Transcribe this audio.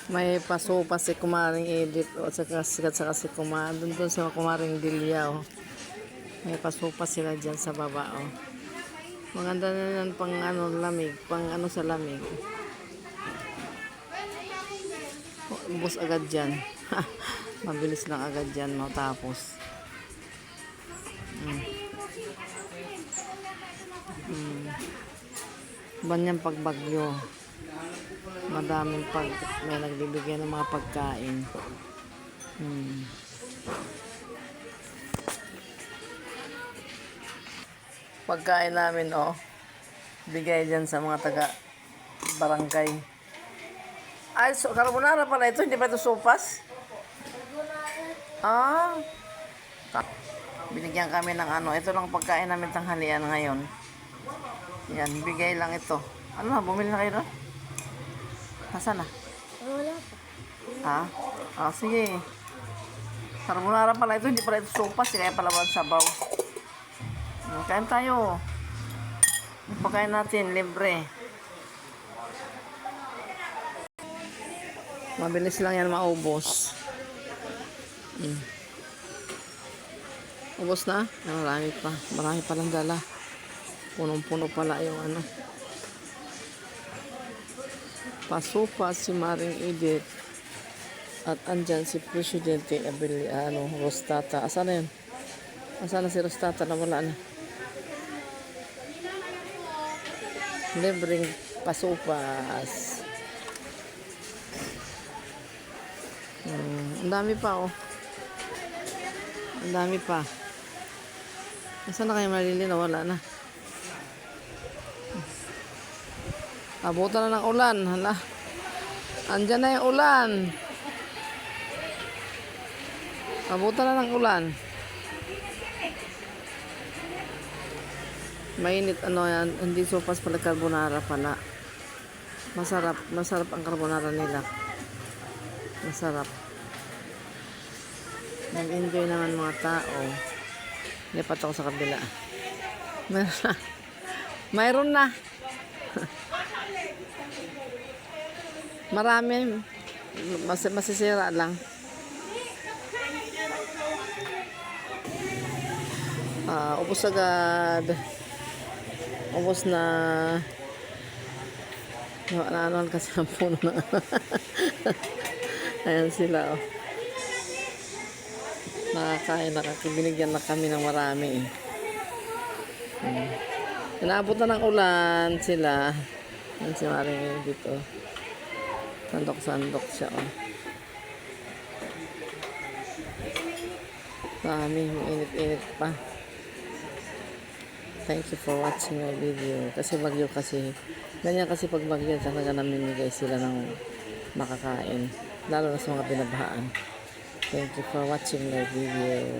May paso pa si Kumaring Edith o saka si Kumaring doon sa Kumaring Delia oh. May paso pa sila dyan sa baba oh. Maganda na yan pang ano lamig, pang ano sa lamig. Ubos agad dyan. Mabilis lang agad dyan matapos. Banyang pagbagyo. Madaming may nagbibigay ng mga pagkain. Pagkain namin oh. Bigay dyan sa mga taga barangay. Ay, so, carbonara pala ito, hindi pa ito sopas? Ah. Binigyan kami ng ano, ito lang pagkain namin tanghalian ngayon. Yan, bigay lang ito. Ano na, bumili na kayo na? Nasaan na? Wala pa. Ha? Ah, sige. Carbonara pala ito, hindi pala ito sopas, kaya pala ba sabaw. Kain tayo. Pagkain natin, libre. Mabilis lang yan maubos. Ubos na? Marami pa. Marami pa lang dala. Punong-puno pala yung ano. Paso pa si Maring Edith. At andyan si Presidente Rostata. Asan na yun? Asan na si Rostata? Nawala na. Libreng pasupas. Ang dami pa oh. Ang dami pa. Nasaan na kayo malili? Nawala na. Abutan na ng ulan. Hala. Andyan na yung ulan. Abutan na ng ulan. Mainit ano yan. Hindi sopas pala, carbonara pala. Masarap. Masarap ang carbonara nila. Masarap. Nag-enjoy naman mga tao. Lipat ako sa kabila. Mayroon na. Mayroon na. Marami. Masisira lang. Ubos agad. Ubos na. Ano kasi ang puno na. Ayan sila oh. Nakakibinigyan na kami ng marami. Inaabot na ng ulan sila. Yan si Maring dito. Sandok-sandok siya oh. Dami, init-init pa. Thank you for watching my video. Kasi bagyo kasi. Ganyan kasi pag bagyo, talaga namimigay sila ng makakain. Lalo na sa mga binabahaan. Thank you for watching my video.